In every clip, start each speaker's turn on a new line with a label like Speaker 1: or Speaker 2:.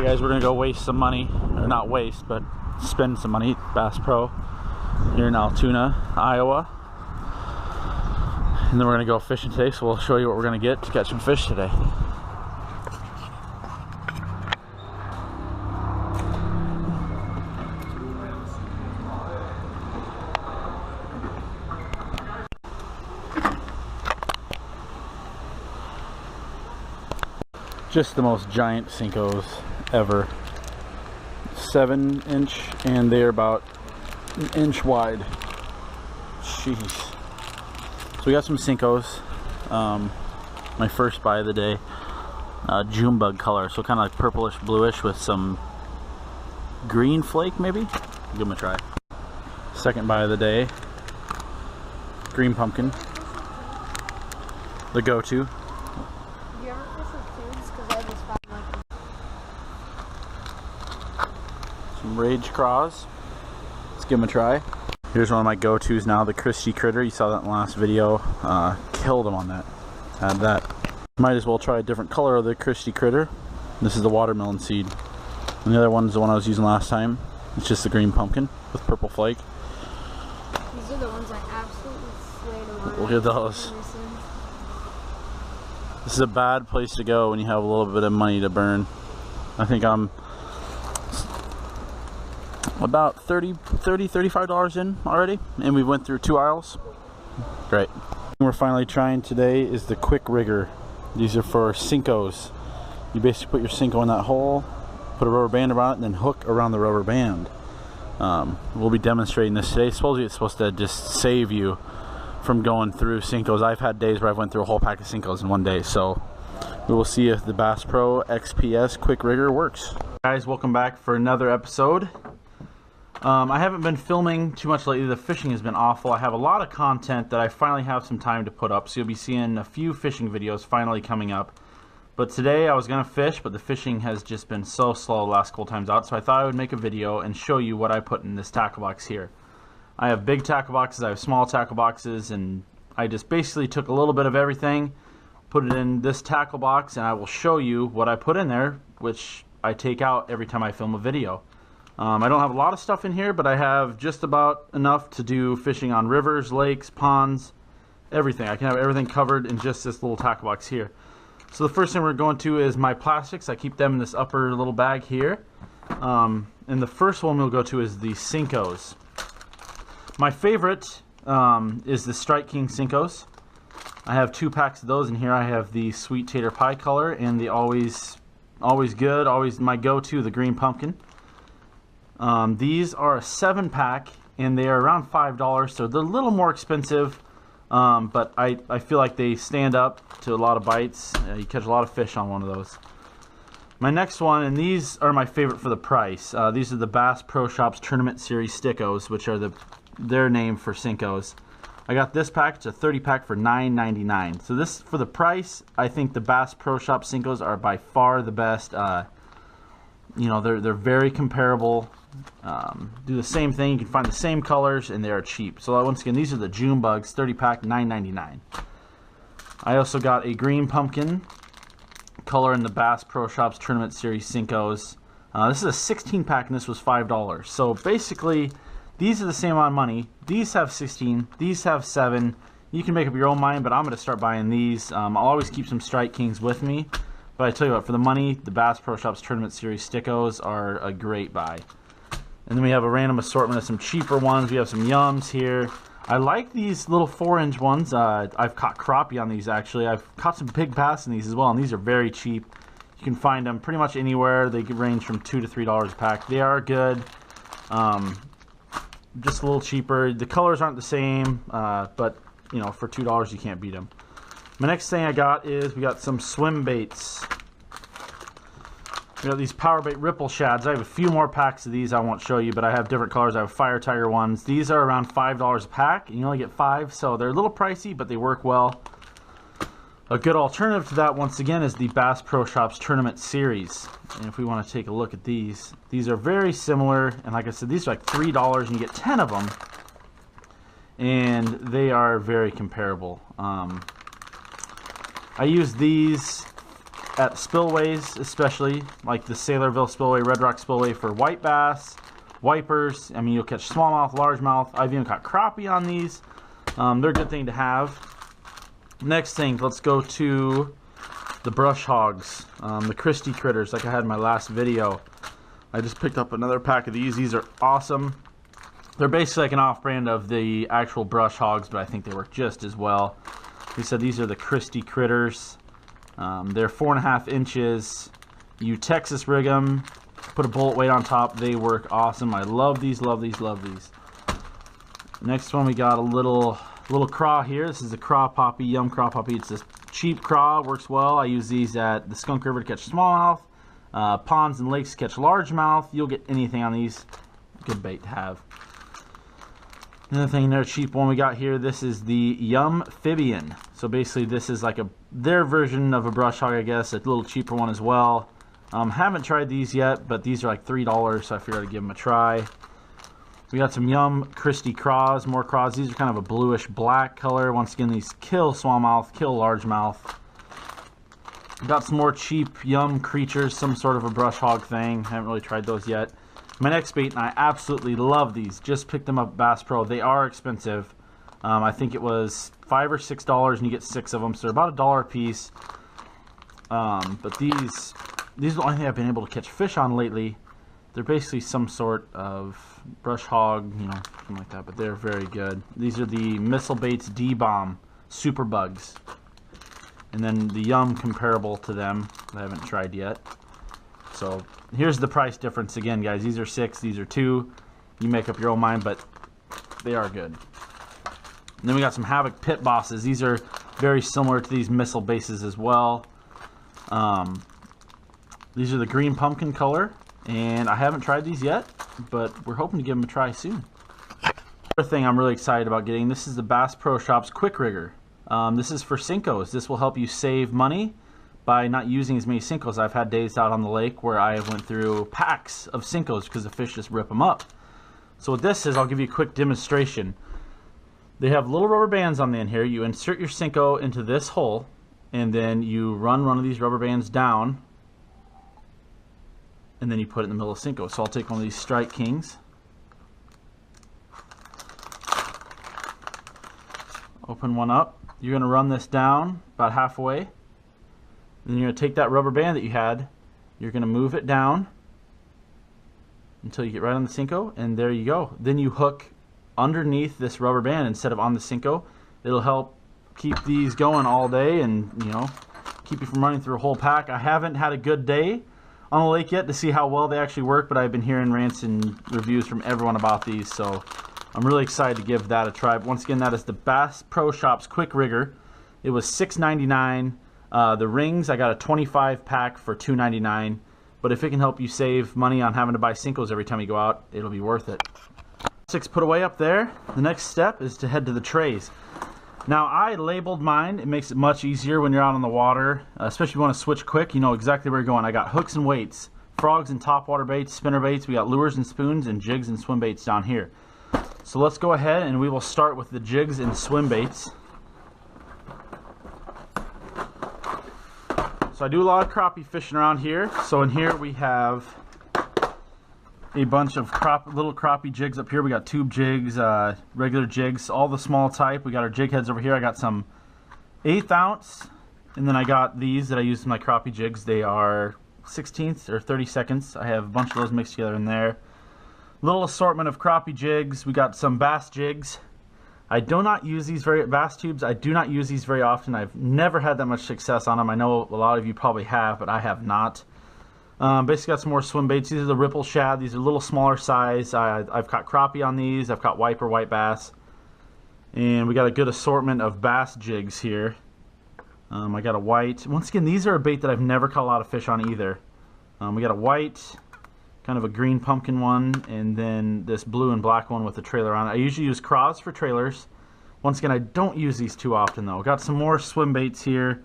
Speaker 1: Alright guys, we're gonna go waste some money, or not waste, but spend some money at Bass Pro here in Altoona, Iowa. And then we're gonna go fishing today, so we'll show you what we're gonna get to catch some fish today. Just the most giant Cincos ever. 7-inch, and they're about an inch wide. Jeez. So we got some Cincos. My first buy of the day. June bug color, so kind of like purplish bluish with some green flake maybe. Give them a try. Second buy of the day. Green pumpkin. The go-to. Some rage craws. Let's give them a try. Here's one of my go-tos now, the Christie critter. You saw that in the last video. Killed them on that. Had that. Might as well try a different color of the Christie critter. This is the watermelon seed. And the other one's the one I was using last time. It's just the green pumpkin with purple flake.
Speaker 2: These are the ones I absolutely slayed on.
Speaker 1: Look at those. This is a bad place to go when you have a little bit of money to burn. I think I'm about $35 in already, and we went through 2 aisles. Great. We're finally trying today is the quick rigger. These are for Cincos. You basically put your Cinco in that hole, put a rubber band around it, and then hook around the rubber band. We'll be demonstrating this today. Supposedly it's supposed to just save you from going through Cincos. I've had days where I've went through a whole pack of Cincos in one day, so we will see if the Bass Pro XPS quick rigger works. Guys, welcome back for another episode. I haven't been filming too much lately. The fishing has been awful. I have a lot of content that I finally have some time to put up, so you'll be seeing a few fishing videos finally coming up. But today I was going to fish, but the fishing has just been so slow the last couple times out, so I thought I would make a video and show you what I put in this tackle box here. I have big tackle boxes, I have small tackle boxes, and I just basically took a little bit of everything, put it in this tackle box, and I will show you what I put in there, which I take out every time I film a video. I don't have a lot of stuff in here, but I have just about enough to do fishing on rivers, lakes, ponds, everything. I can have everything covered in just this little tackle box here. So the first thing we're going to is my plastics. I keep them in this upper little bag here. And the first one we'll go to is the Cincos. My favorite is the Strike King Cincos. I have 2 packs of those in here. I have the Sweet Tater Pie color and the always good, always my go-to, the green pumpkin. These are a 7-pack, and they are around $5, so they're a little more expensive, but I feel like they stand up to a lot of bites. You catch a lot of fish on one of those. My next one, and these are my favorite for the price. These are the Bass Pro Shops Tournament Series Stickos, which are their name for Cincos. I got this pack. It's a 30-pack for $9.99. So this, for the price, I think the Bass Pro Shop Cincos are by far the best. You know, they're very comparable. Do the same thing. You can find the same colors, and they are cheap. So once again, these are the June bugs, 30-pack, $9.99. I also got a green pumpkin color in the Bass Pro Shops Tournament Series Cincos. This is a 16-pack, and this was $5. So basically, these are the same amount of money. These have 16. These have 7. You can make up your own mind, but I'm going to start buying these. I'll always keep some Strike Kings with me. But I tell you what, for the money, the Bass Pro Shops Tournament Series Stickos are a great buy. And then we have a random assortment of some cheaper ones. We have some Yums here. I like these little 4-inch ones. I've caught crappie on these, actually. I've caught some big bass in these as well, and these are very cheap. You can find them pretty much anywhere. They could range from $2 to $3 a pack. They are good. Just a little cheaper. The colors aren't the same, but you know, for $2 you can't beat them. My next thing I got is we got some swim baits. We got these power bait ripple shads. I have a few more packs of these I won't show you, but I have different colors. I have fire tiger ones. These are around $5 a pack, and you only get 5, so they're a little pricey, but they work well. A good alternative to that, once again, is the Bass Pro Shops Tournament Series. And if we want to take a look at these are very similar, and like I said, these are like $3, and you get 10 of them, and they are very comparable. I use these at spillways, especially like the Sailorville Spillway, Red Rock Spillway for white bass, wipers. I mean, you'll catch smallmouth, largemouth. I've even caught crappie on these. They're a good thing to have. Next thing, let's go to the brush hogs, the Christie critters, like I had in my last video. I just picked up another pack of these. These are awesome. They're basically like an off-brand of the actual brush hogs, but I think they work just as well. He said these are the Christie critters. They're 4.5 inches. You Texas rig them, put a bullet weight on top. They work awesome. I love these, love these, love these. Next one, we got a little craw here. This is a craw poppy, Yum craw poppy. It's this cheap craw, works well. I use these at the Skunk River to catch smallmouth, ponds and lakes to catch largemouth. You'll get anything on these. Good bait to have. Another thing, another cheap one we got here. This is the Yum Phibian. So basically, this is like their version of a brush hog, I guess. A little cheaper one as well. Haven't tried these yet, but these are like $3, so I figured I'd give them a try. We got some Yum Christie craws, more craws. These are kind of a bluish black color. Once again, these kill smallmouth, kill largemouth. Got some more cheap Yum creatures, some sort of a brush hog thing. Haven't really tried those yet. My next bait, and I absolutely love these. Just picked them up at Bass Pro. They are expensive. I think it was $5 or $6, and you get 6 of them, so they're about $1 a piece. But these are the only thing I've been able to catch fish on lately. They're basically some sort of brush hog, you know, something like that, but they're very good. These are the Missile Baits D-Bomb Super Bugs. And then the Yum comparable to them that I haven't tried yet. So here's the price difference again, guys. These are 6, these are 2. You make up your own mind, but they are good. And then we got some Havoc Pit Bosses. These are very similar to these missile bases as well. These are the green pumpkin color, and I haven't tried these yet, but we're hoping to give them a try soon. Another thing I'm really excited about getting, this is the Bass Pro Shops Quick Rigger. This is for Senkos. This will help you save money by not using as many Senkos. I've had days out on the lake where I went through packs of Senkos because the fish just rip them up. So what this is, I'll give you a quick demonstration. They have little rubber bands on the end here. You insert your Senko into this hole, and then you run one of these rubber bands down, and then you put it in the middle of Senko. So I'll take one of these Strike Kings. Open one up. You're going to run this down about halfway. Then you're going to take that rubber band that you had. You're going to move it down until you get right on the Senko, and there you go. Then you hook underneath this rubber band instead of on the Senko. It'll help keep these going all day and, you know, keep you from running through a whole pack. I haven't had a good day on the lake yet to see how well they actually work, but I've been hearing rants and reviews from everyone about these, so I'm really excited to give that a try. Once again, that is the Bass Pro Shops Quick Rigger. It was $6.99. The rings, I got a 25 pack for $2.99, but if it can help you save money on having to buy Senkos every time you go out, it'll be worth it. 6 put away up there. The next step is to head to the trays. Now, I labeled mine. It makes it much easier when you're out on the water, especially if you want to switch quick. You know exactly where you're going. I got hooks and weights, frogs and topwater baits, spinner baits. We got lures and spoons, and jigs and swim baits down here. So let's go ahead and we will start with the jigs and swim baits. So I do a lot of crappie fishing around here. So in here we have a bunch of little crappie jigs up here. We got tube jigs, regular jigs, all the small type. We got our jig heads over here. I got some 1/8 ounce, and then I got these that I use in my crappie jigs. They are 16ths or 32nds. I have a bunch of those mixed together in there. Little assortment of crappie jigs. We got some bass jigs. I do not use these bass tubes. I do not use these very often. I've never had that much success on them. I know a lot of you probably have, but I have not. Basically got some more swim baits. These are the Ripple Shad. These are a little smaller size. I've caught crappie on these. I've caught wiper, white bass. And we got a good assortment of bass jigs here. I got a white. Once again, these are a bait that I've never caught a lot of fish on either. We got a white, kind of a green pumpkin one, and then this blue and black one with a trailer on it. I usually use craws for trailers. Once again, I don't use these too often though. Got some more swim baits here.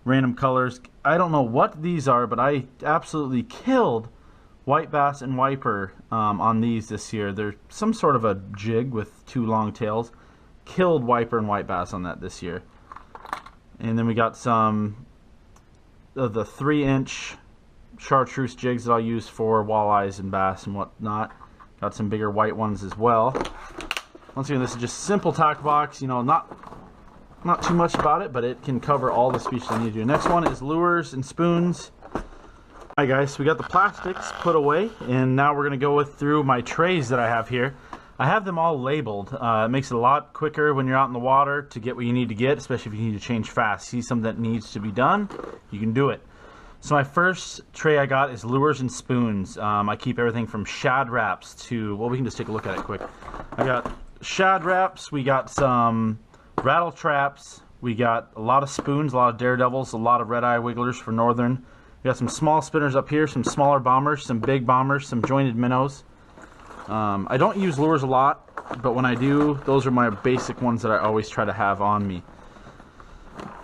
Speaker 1: Random colors. I don't know what these are, but I absolutely killed white bass and wiper on these this year. They're some sort of a jig with 2 long tails. Killed wiper and white bass on that this year. And then we got some of the 3-inch chartreuse jigs that I'll use for walleyes and bass and whatnot. Got some bigger white ones as well. Once again, this is just a simple tackle box, you know, not too much about it, but it can cover all the species I need to do. Next one is lures and spoons. Alright guys, so we got the plastics put away, and now we're going to go through my trays that I have here. I have them all labeled. It makes it a lot quicker when you're out in the water to get what you need to get, especially if you need to change fast. See something that needs to be done, you can do it. So my first tray I got is lures and spoons. I keep everything from shad wraps to, well, we can just take a look at it quick. I got shad wraps, we got some rattle traps, we got a lot of spoons, a lot of daredevils, a lot of red-eye wigglers for northern. We got some small spinners up here, some smaller bombers, some big bombers, some jointed minnows. I don't use lures a lot, but when I do, those are my basic ones that I always try to have on me.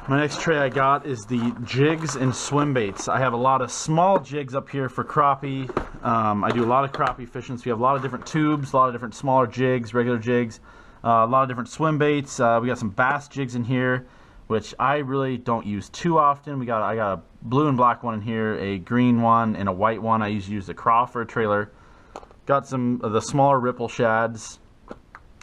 Speaker 1: My next tray I got is the jigs and swim baits. I have a lot of small jigs up here for crappie. I do a lot of crappie fishing, so we have a lot of different tubes, a lot of different smaller jigs, regular jigs, a lot of different swim baits. We got some bass jigs in here, which I really don't use too often. I got a blue and black one in here, a green one, and a white one. I usually use the craw for a trailer. Got some of the smaller ripple shads.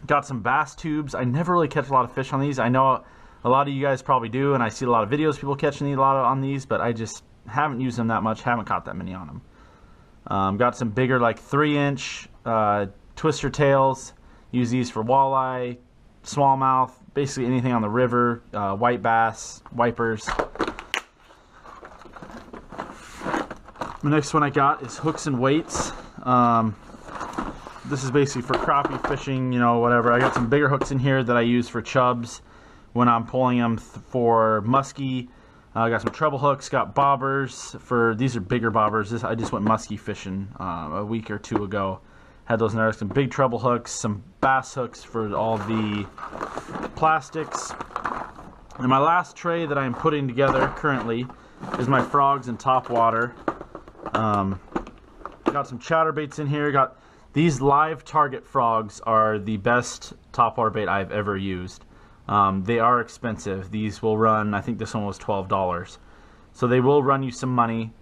Speaker 1: Got some bass tubes. I never really catch a lot of fish on these. I know a lot of you guys probably do, and I see a lot of videos people catching these on these, but I just haven't used them that much, haven't caught that many on them. Got some bigger, like 3-inch twister tails. Use these for walleye, smallmouth, basically anything on the river, white bass, wipers. The next one I got is hooks and weights. This is basically for crappie fishing, you know, whatever. I got some bigger hooks in here that I use for chubs when I'm pulling them for muskie. I got some treble hooks, got bobbers for, these are bigger bobbers. I just went muskie fishing a week or two ago. Had those in there. Some big treble hooks, some bass hooks for all the plastics. And my last tray that I'm putting together currently is my frogs and Topwater. Got some chatterbaits in here. Got these live target frogs are the best topwater bait I've ever used. They are expensive. These will run, I think this one was $12. So they will run you some money,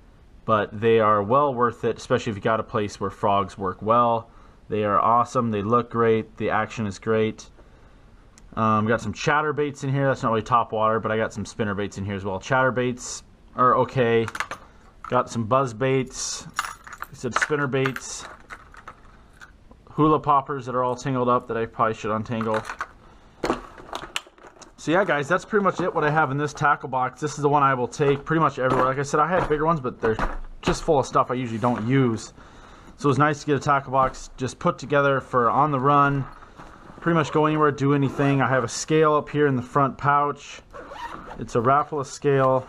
Speaker 1: but they are well worth it, especially if you got a place where frogs work well. They are awesome. They look great. The action is great. Got some chatterbaits in here. That's not really topwater, but I got some spinner baits in here as well. Chatterbaits are okay. Got some buzz baits. I said spinner baits. Hula poppers that are all tangled up that I probably should untangle. So yeah, guys, that's pretty much it what I have in this tackle box. This is the one I will take pretty much everywhere. Like I said, I had bigger ones, but they're just full of stuff I usually don't use. So it's nice to get a tackle box just put together for on the run. Pretty much go anywhere, do anything. I have a scale up here in the front pouch. It's a Rapala scale.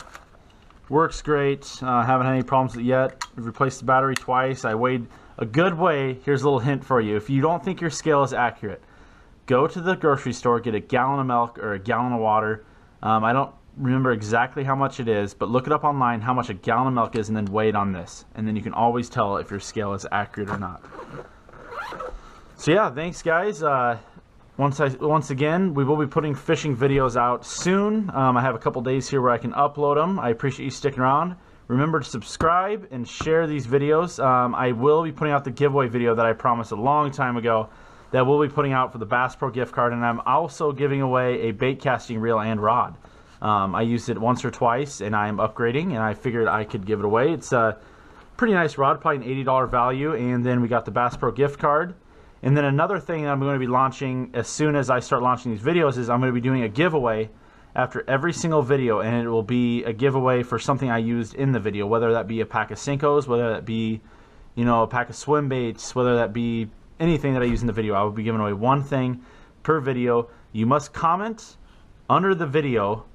Speaker 1: Works great. Haven't had any problems with it yet. I've replaced the battery twice. I weighed a good way. Here's a little hint for you. If you don't think your scale is accurate, go to the grocery store, get a gallon of milk or a gallon of water. I don't remember exactly how much it is, but look it up online how much a gallon of milk is and then weigh it on this. And then you can always tell if your scale is accurate or not. So yeah, thanks guys. Once again, we will be putting fishing videos out soon. I have a couple days here where I can upload them. I appreciate you sticking around. Remember to subscribe and share these videos. I will be putting out the giveaway video that I promised a long time ago that we'll be putting out for the Bass Pro gift card, and I'm also giving away a bait casting reel and rod. I used it once or twice and I am upgrading, and I figured I could give it away. It's a pretty nice rod, probably an $80 value, and then we got the Bass Pro gift card. And then another thing that I'm going to be launching as soon as I start launching these videos is I'm going to be doing a giveaway after every single video, and it will be a giveaway for something I used in the video, whether that be a pack of Senkos, whether that be, you know, a pack of swim baits, whether that be anything that I use in the video. I will be giving away one thing per video. You must comment under the video,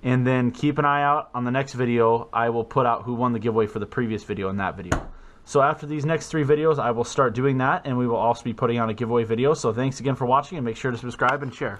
Speaker 1: and then keep an eye out on the next video. I will put out who won the giveaway for the previous video in that video. So after these next 3 videos, I will start doing that, and we will also be putting out a giveaway video. So thanks again for watching, and make sure to subscribe and share.